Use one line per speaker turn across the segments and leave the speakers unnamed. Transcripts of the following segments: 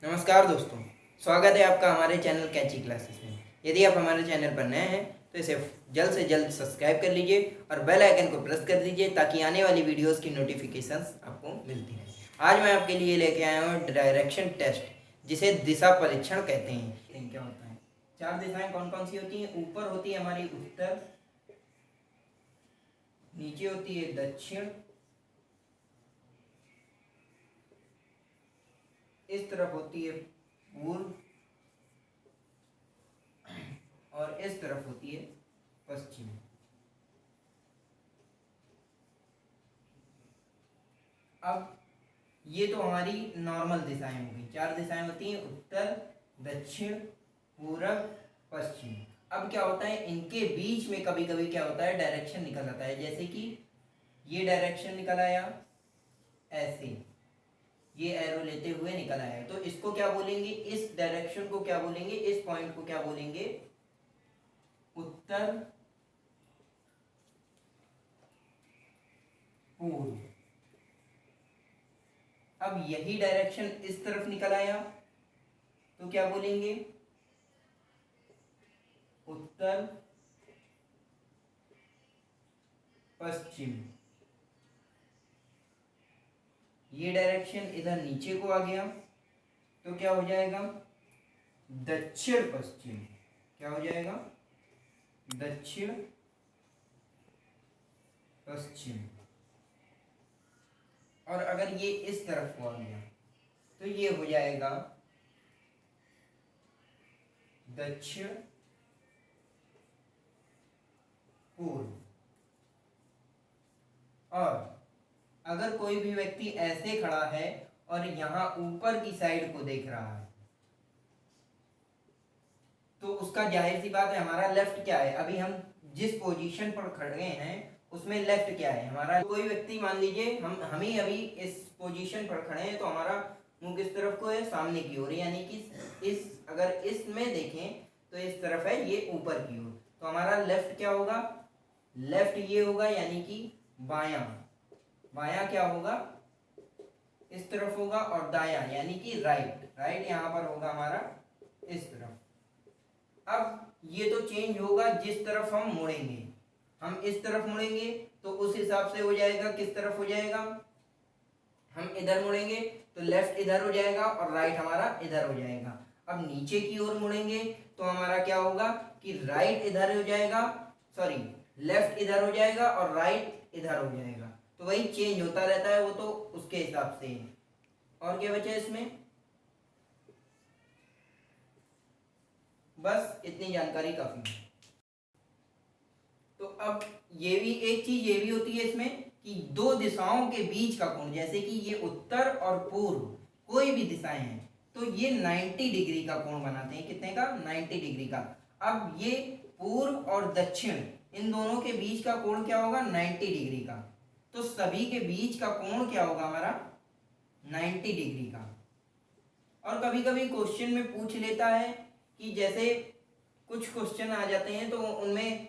नमस्कार दोस्तों, स्वागत है आपका हमारे चैनल कैची क्लासेस में। यदि आप हमारे चैनल पर नए हैं तो इसे जल्द से जल्द सब्सक्राइब कर लीजिए और बेल आइकन को प्रेस कर दीजिए ताकि आने वाली वीडियोस की नोटिफिकेशंस आपको मिलती रहें। आज मैं आपके लिए लेके आया हूँ डायरेक्शन टेस्ट, जिसे दिशा परीक्षण कहते हैं। क्या होता है? चार दिशाएं कौन कौन सी होती हैं? ऊपर होती है हमारी उत्तर, नीचे होती है दक्षिण, इस तरफ होती है पूर्व और इस तरफ होती है पश्चिम। अब ये तो हमारी नॉर्मल दिशाएं हो गई। चार दिशाएं होती हैं, उत्तर, दक्षिण, पूरब, पश्चिम। अब क्या होता है, इनके बीच में कभी कभी क्या होता है, डायरेक्शन निकल आता है। जैसे कि ये डायरेक्शन निकल आया ऐसे, ये एरो लेते हुए निकल आया, तो इसको क्या बोलेंगे? इस डायरेक्शन को क्या बोलेंगे? इस पॉइंट को क्या बोलेंगे? उत्तर पूर्व। अब यही डायरेक्शन इस तरफ निकल आया तो क्या बोलेंगे? उत्तर पश्चिम। ये डायरेक्शन इधर नीचे को आ गया तो क्या हो जाएगा? दक्षिण पश्चिम। क्या हो जाएगा? दक्षिण पश्चिम। और अगर ये इस तरफ को आ गया तो ये हो जाएगा दक्षिण पूर्व। और अगर कोई भी व्यक्ति ऐसे खड़ा है और यहां ऊपर की साइड को देख रहा है तो उसका जाहिर सी बात है, हमारा लेफ्ट क्या है? अभी हम जिस पोजीशन पर खड़े हैं उसमें लेफ्ट क्या है हमारा? कोई व्यक्ति मान लीजिए हम ही अभी इस पोजीशन पर खड़े हैं तो हमारा मुंह किस तरफ को है? सामने की ओर, यानी कि इस अगर इसमें देखें तो इस तरफ है, ये ऊपर की ओर। तो हमारा लेफ्ट क्या होगा? लेफ्ट ये होगा, यानी कि बायां। बायां क्या होगा? इस तरफ होगा। और दायां यानी कि राइट। राइट यहां पर होगा हमारा इस तरफ। अब ये तो चेंज होगा जिस तरफ हम मुड़ेंगे। हम इस तरफ मुड़ेंगे तो उस हिसाब से हो जाएगा, किस तरफ हो जाएगा? हम इधर मुड़ेंगे तो लेफ्ट इधर हो जाएगा और राइट हमारा इधर हो जाएगा। अब नीचे की ओर मुड़ेंगे तो हमारा क्या होगा कि राइट इधर हो जाएगा, सॉरी लेफ्ट इधर हो जाएगा और राइट इधर हो जाएगा। तो वही चेंज होता रहता है, वो तो उसके हिसाब से है। और क्या बचा इसमें? बस इतनी जानकारी काफी है। तो अब ये भी एक चीज ये भी होती है इसमें कि दो दिशाओं के बीच का कोण, जैसे कि ये उत्तर और पूर्व कोई भी दिशाएं हैं तो ये 90 डिग्री का कोण बनाते हैं। कितने का? 90 डिग्री का। अब ये पूर्व और दक्षिण इन दोनों के बीच का कोण क्या होगा? 90 डिग्री का। तो सभी के बीच का कोण क्या होगा हमारा? 90 डिग्री का। और कभी कभी क्वेश्चन में पूछ लेता है कि जैसे कुछ क्वेश्चन आ जाते हैं तो उनमें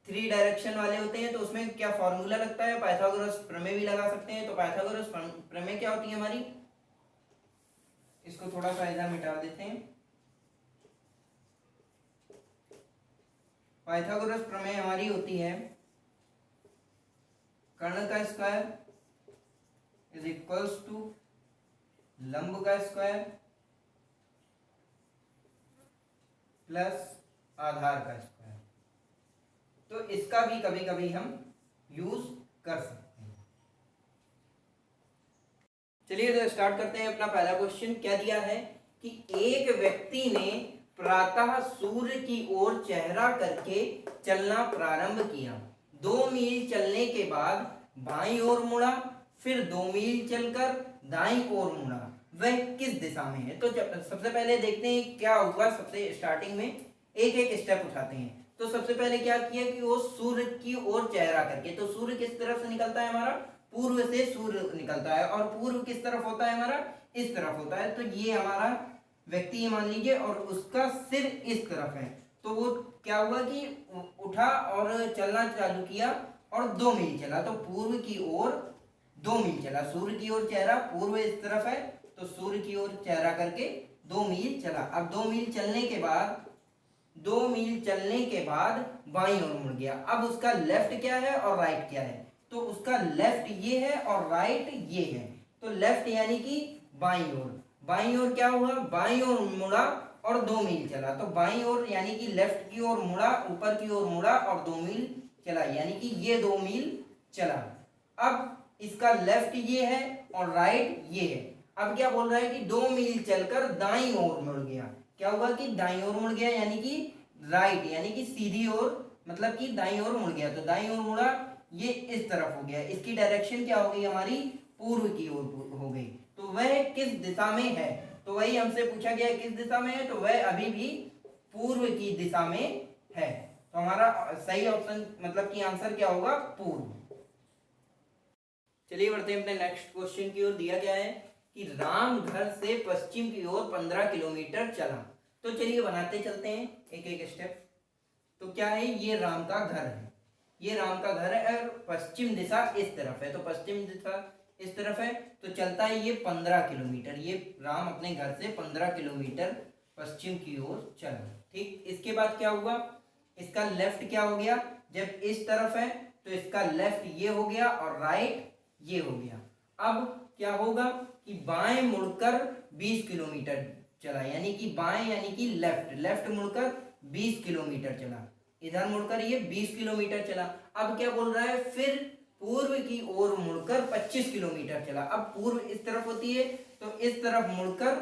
3 डायरेक्शन वाले होते हैं, तो उसमें क्या फॉर्मूला लगता है? पाइथागोरस प्रमेय भी लगा सकते हैं। तो पाइथागोरस प्रमेय क्या होती है हमारी? इसको थोड़ा सा इधर मिटा देते हैं। पाइथागोरस प्रमेय हमारी होती है कर्ण का स्क्वायर इज इक्वल्स टू लंब का स्क्वायर प्लस आधार का स्क्वायर। तो इसका भी कभी कभी हम यूज कर सकते हैं। चलिए तो स्टार्ट करते हैं अपना पहला क्वेश्चन। क्या दिया है कि एक व्यक्ति ने प्रातः सूर्य की ओर चेहरा करके चलना प्रारंभ किया। 2 मील चलने के बाद बाईं ओर मुड़ा, फिर 2 मील चलकर दाईं ओर मुड़ा। वह किस दिशा में है? तो सबसे पहले देखते हैं क्या हुआ। सबसे स्टार्टिंग में एक एक स्टेप उठाते हैं। तो सबसे पहले क्या किया कि वो सूर्य की ओर चेहरा करके, तो सूर्य किस तरफ से निकलता है हमारा? पूर्व से सूर्य निकलता है। और पूर्व किस तरफ होता है हमारा? इस तरफ होता है। तो ये हमारा व्यक्ति मान लीजिए और उसका सिर इस तरफ है। तो वो क्या हुआ कि उठा और चलना चालू किया और 2 मील चला। तो पूर्व की ओर 2 मील चला। सूर्य की ओर चेहरा पूर्व इस तरफ है तो सूर्य की ओर चेहरा करके 2 मील चला। अब 2 मील चलने के बाद 2 मील चलने के बाद बाईं ओर मुड़ गया। अब उसका लेफ्ट क्या है और राइट क्या है? तो उसका लेफ्ट ये है और राइट ये है। तो लेफ्ट यानी कि बाईं ओर, बाईं ओर क्या हुआ, बाईं ओर मुड़ा और 2 मील चला। तो बाईं ओर यानी कि लेफ्ट की ओर मुड़ा, ऊपर की ओर मुड़ा और 2 मील चला, यानी कि ये 2 मील चला। अब इसका लेफ्ट ये है और राइट ये है। अब क्या बोल रहा है कि 2 मील चलकर दाईं ओर मुड़ गया। क्या हुआ कि दाईं ओर मुड़ गया, यानी कि राइट यानी कि सीधी ओर, मतलब कि दाईं ओर मुड़ गया। तो दाईं ओर मुड़ा, ये इस तरफ हो गया। इसकी डायरेक्शन क्या हो गई हमारी, पूर्व की ओर हो गई। तो वह किस दिशा में है? तो वही हमसे पूछा गया किस दिशा में है, तो वह अभी भी पूर्व की दिशा में है। तो हमारा सही ऑप्शन मतलब कि आंसर क्या होगा, पूर्व। चलिए बढ़ते हैं अपने नेक्स्ट क्वेश्चन की ओर। दिया गया है कि राम घर से पश्चिम की ओर 15 किलोमीटर चला। तो चलिए बनाते चलते हैं एक एक स्टेप। तो क्या है, ये राम का घर है, ये राम का घर है और पश्चिम दिशा इस तरफ है। तो पश्चिम दिशा इस तरफ है, तो चलता है ये 15 किलोमीटर। ये राम अपने घर से 15 किलोमीटर पश्चिम की ओर चला। ठीक, इसके बाद क्या हुआ, इसका लेफ्ट क्या हो गया, जब इस तरफ है तो इसका लेफ्ट ये हो गया और राइट ये हो गया। अब क्या होगा कि बाएं मुड़कर 20 किलोमीटर चला, यानी कि बाएं यानी कि लेफ्ट, लेफ्ट मुड़कर 20 किलोमीटर चला। इधर मुड़कर ये 20 किलोमीटर चला। अब क्या बोल रहा है, फिर पूर्व की ओर मुड़कर 25 किलोमीटर चला। अब पूर्व इस तरफ होती है, तो इस तरफ मुड़कर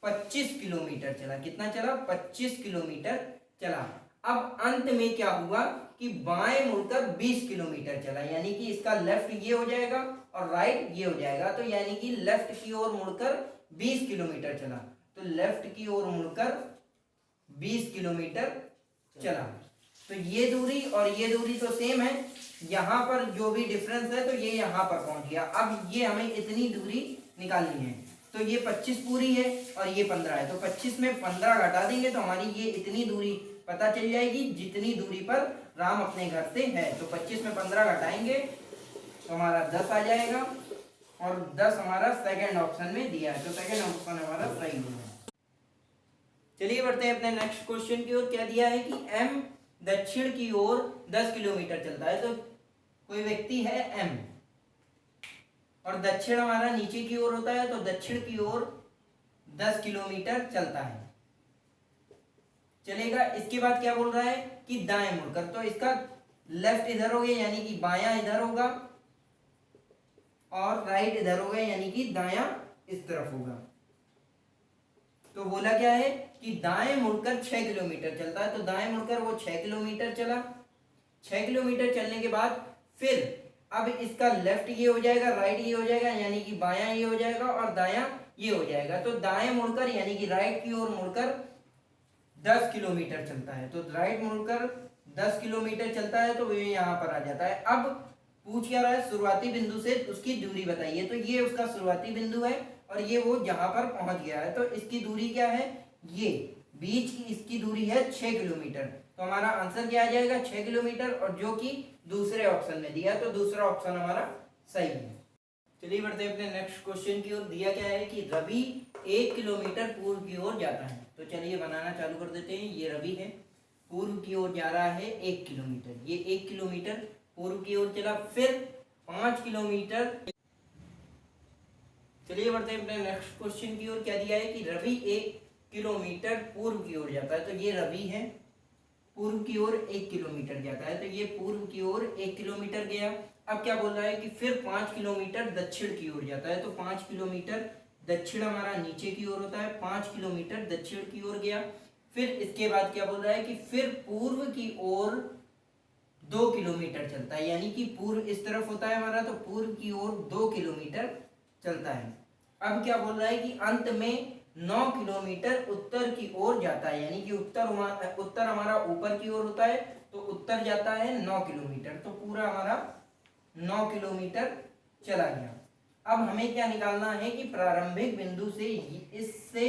25 किलोमीटर चला। कितना चला, 25 किलोमीटर चला। अब अंत में क्या हुआ कि बाएं मुड़कर 20 किलोमीटर चला, यानी कि इसका लेफ्ट ये हो जाएगा और राइट ये हो जाएगा। तो यानी कि लेफ्ट की ओर मुड़कर 20 किलोमीटर चला। तो लेफ्ट की ओर मुड़कर 20 किलोमीटर चला। तो ये दूरी और ये दूरी तो सेम है, यहाँ पर जो भी डिफरेंस है तो ये यहाँ पर पहुंच गया। अब ये हमें इतनी दूरी निकालनी है। तो ये 25 पूरी है और ये 15 है, तो 25 में 15 घटा देंगे तो हमारी ये इतनी दूरी पता चल जाएगी जितनी दूरी पर राम अपने घर से है। तो 25 में 15 घटाएंगे तो हमारा 10 आ जाएगा और 10 हमारा सेकंड ऑप्शन में दिया है। तो सेकंड ऑप्शन हमारा सही है। चलिए बढ़ते हैं अपने नेक्स्ट क्वेश्चन की ओर। क्या दिया है कि एम दक्षिण की ओर 10 किलोमीटर चलता है। तो कोई व्यक्ति है एम और दक्षिण हमारा नीचे की ओर होता है, तो दक्षिण की ओर 10 किलोमीटर चलता है, चलेगा। इसके बाद क्या बोल रहा है कि दाएं मुड़कर, तो इसका लेफ्ट इधर हो गया यानी कि बायां इधर होगा और राइट इधर होगा यानी कि दायां इस तरफ होगा। तो बोला क्या है कि दाएं मुड़कर 6 किलोमीटर चलता है। तो दाएं मुड़कर वो 6 किलोमीटर चला। 6 किलोमीटर चलने के बाद फिर अब इसका लेफ्ट ये हो जाएगा, राइट ये हो जाएगा, यानी कि बायां ये हो जाएगा और दायां ये हो जाएगा। तो दाएं मुड़कर यानी कि राइट की ओर मुड़कर 10 किलोमीटर चलता है। तो राइट मुड़कर 10 किलोमीटर चलता है, तो ये यहाँ पर आ जाता है। अब पूछ क्या रहा है, शुरुआती बिंदु से उसकी दूरी बताइए। तो ये उसका शुरुआती बिंदु है और ये वो जहां पर पहुंच गया है। तो इसकी दूरी क्या है, ये बीच की इसकी दूरी है 6 किलोमीटर। तो हमारा आंसर क्या आ जाएगा, 6 किलोमीटर, और जो कि दूसरे ऑप्शन में दिया, तो दूसरा ऑप्शन हमारा सही है। चलिए बढ़ते हैं अपने नेक्स्ट क्वेश्चन की ओर। दिया क्या है कि रवि 1 किलोमीटर पूर्व की ओर जाता है। तो चलिए बनाना चालू कर देते हैं। ये रवि है, पूर्व की ओर जा रहा है 1 किलोमीटर। ये 1 किलोमीटर पूर्व की ओर चला, फिर 5 किलोमीटर। चलिए बढ़ते हैं अपने नेक्स्ट क्वेश्चन की ओर। क्या दिया है कि रवि 1 किलोमीटर पूर्व की ओर जाता है। तो ये रवि है, पूर्व की ओर 1 किलोमीटर जाता है। तो ये पूर्व की ओर 1 किलोमीटर गया। अब क्या बोल रहा है कि फिर 5 किलोमीटर दक्षिण की ओर जाता है। तो 5 किलोमीटर दक्षिण हमारा नीचे की ओर होता है, 5 किलोमीटर दक्षिण की ओर गया। फिर इसके बाद क्या बोल रहा है कि फिर पूर्व की ओर 2 किलोमीटर चलता है, यानी कि पूर्व इस तरफ होता है हमारा, तो पूर्व की ओर 2 किलोमीटर चलता है। अब क्या बोल रहा है कि अंत में 9 किलोमीटर उत्तर की ओर जाता है, यानी कि उत्तर हमारा ऊपर की ओर होता है, तो उत्तर जाता है 9 किलोमीटर। तो पूरा हमारा 9 किलोमीटर चला गया। अब हमें क्या निकालना है कि प्रारंभिक बिंदु से इससे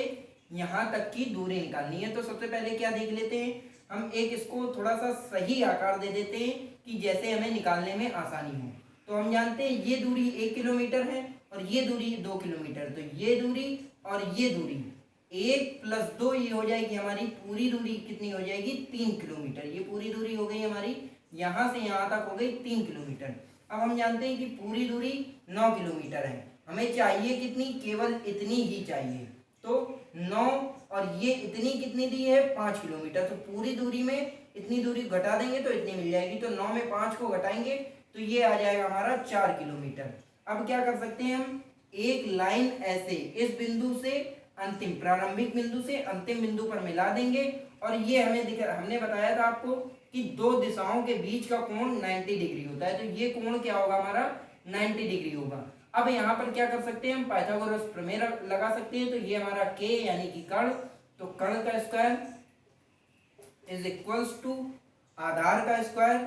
यहाँ तक की दूरी निकालनी है। तो सबसे पहले क्या देख लेते हैं, हम एक इसको थोड़ा सा सही आकार दे देते हैं कि जैसे हमें निकालने में आसानी हो। तो हम जानते हैं ये दूरी 1 किलोमीटर है और ये दूरी 2 किलोमीटर। तो ये दूरी और ये दूरी 1 + 2 ये हो जाएगी हमारी पूरी दूरी कितनी हो जाएगी 3 किलोमीटर। ये पूरी दूरी हो गई हमारी यहाँ से यहाँ तक हो गई 3 किलोमीटर। अब हम जानते हैं कि पूरी दूरी 9 किलोमीटर है, हमें चाहिए कितनी, केवल इतनी ही चाहिए। तो 9 और ये इतनी कितनी दी है 5 किलोमीटर, तो पूरी दूरी में इतनी दूरी घटा देंगे तो इतनी मिल जाएगी। तो 9 में 5 को घटाएंगे तो ये आ जाएगा हमारा 4 किलोमीटर। अब क्या कर सकते हैं हम, एक लाइन ऐसे इस बिंदु से अंतिम प्रारंभिक बिंदु से अंतिम बिंदु पर मिला देंगे और ये हमने बताया था आपको कि दो दिशाओं के बीच का कोण 90 डिग्री होता है, तो ये कोण क्या होगा हमारा 90 डिग्री होगा। अब यहाँ पर क्या कर सकते हैं हम, पाइथागोरस प्रमेय लगा सकते हैं। तो ये हमारा k यानी कि कर्ण, तो कर्ण का स्क्वायर इज इक्वल्स टू आधार का स्क्वायर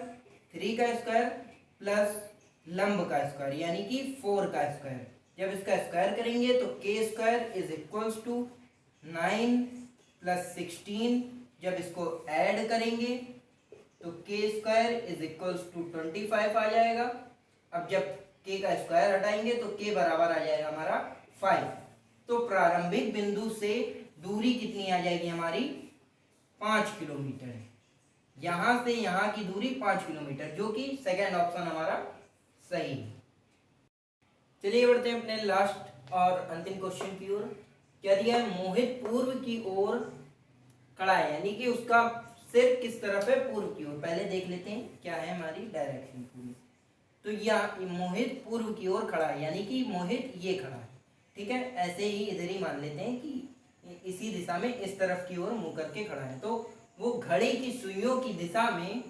3 का स्क्वायर प्लस लंब का स्क्वायर यानी कि 4 का स्क्वायर। जब इसका स्क्वायर करेंगे तो k square is equals to 9 + 16। जब इसको ऐड करेंगे तो k square is equals to 25 आ जाएगा। अब जब k का स्क्वायर हटाएंगे तो k बराबर आ जाएगा हमारा 5। तो प्रारंभिक बिंदु से दूरी कितनी आ जाएगी हमारी 5 किलोमीटर। यहां से यहां की दूरी 5 किलोमीटर, जो कि सेकंड ऑप्शन हमारा सही है। चलिए बढ़ते हैं अपने लास्ट और अंतिम क्वेश्चन की ओर। क्या दिया है, मोहित पूर्व की ओर खड़ा है, यानी कि उसका सिर किस तरफ है, पूर्व की ओर। पहले देख लेते हैं क्या है हमारी डायरेक्शन पूरी। तो यह मोहित पूर्व की ओर खड़ा है, यानी कि मोहित ये खड़ा है, ठीक है। ऐसे ही इधर ही मान लेते हैं कि इसी दिशा में इस तरफ की ओर मुंह करके खड़ा है। तो वो घड़ी की सुइयों की दिशा में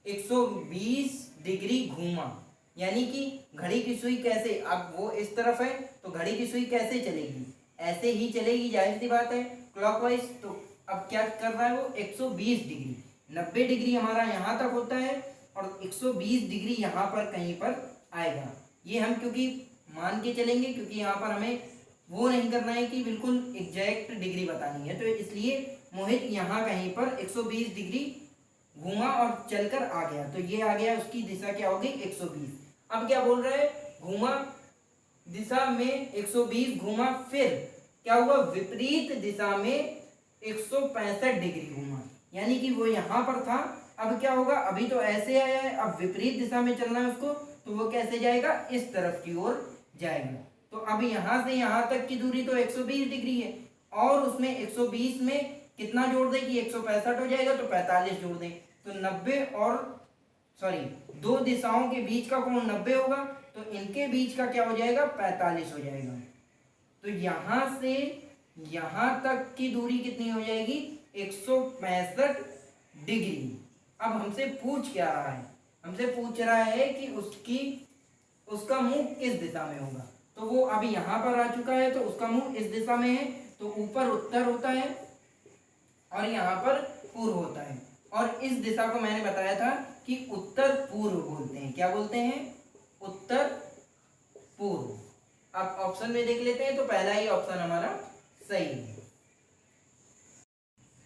120 डिग्री घूमा, यानी कि घड़ी की सुई कैसे, अब वो इस तरफ है तो घड़ी की सुई कैसे चलेगी, ऐसे ही चलेगी, जाहिर सी बात है क्लॉकवाइज। तो अब क्या कर रहा है वो 120 डिग्री, 90 डिग्री हमारा यहाँ तक होता है और 120 डिग्री यहाँ पर कहीं पर आएगा। ये हम क्योंकि मान के चलेंगे, क्योंकि यहाँ पर हमें वो नहीं करना है कि बिल्कुल एग्जैक्ट डिग्री बतानी है, तो इसलिए मोहित यहाँ कहीं पर 120 डिग्री घूमा और चलकर आ गया। तो ये आ गया, उसकी दिशा क्या होगी 120। अब क्या बोल रहा है, घूमा दिशा में 120 घूमा, फिर क्या हुआ विपरीत दिशा में 165 डिग्री घूमा, यानी कि वो यहाँ पर था। अब क्या होगा, अभी तो ऐसे आया है, अब विपरीत दिशा में चलना है उसको, तो वो कैसे जाएगा, इस तरफ की ओर जाएगा। तो अब यहाँ से यहाँ तक की दूरी तो 120 डिग्री है और उसमें 120 में कितना जोड़ दें कि 165 हो जाएगा, तो 45 जोड़ दें तो 90 और दो दिशाओं के बीच का कोण 90 होगा, तो इनके बीच का क्या हो जाएगा 45 हो जाएगा। तो यहां से यहां तक की दूरी कितनी हो जाएगी 165 डिग्री। अब हमसे पूछ क्या रहा है, हमसे पूछ रहा है कि उसका मुंह किस दिशा में होगा। तो वो अभी यहाँ पर आ चुका है, तो उसका मुंह इस दिशा में है, तो ऊपर उत्तर होता है और यहाँ पर पूर्व होता है। और इस दिशा को मैंने बताया था कि उत्तर पूर्व बोलते हैं। क्या बोलते हैं, उत्तर पूर्व। अब ऑप्शन में देख लेते हैं, तो पहला ही ऑप्शन हमारा सही है।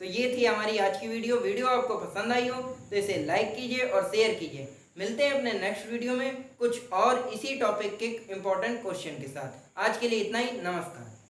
तो ये थी हमारी आज की वीडियो आपको पसंद आई हो तो इसे लाइक कीजिए और शेयर कीजिए। मिलते हैं अपने नेक्स्ट वीडियो में कुछ और इसी टॉपिक के इंपॉर्टेंट क्वेश्चन के साथ। आज के लिए इतना ही, नमस्कार।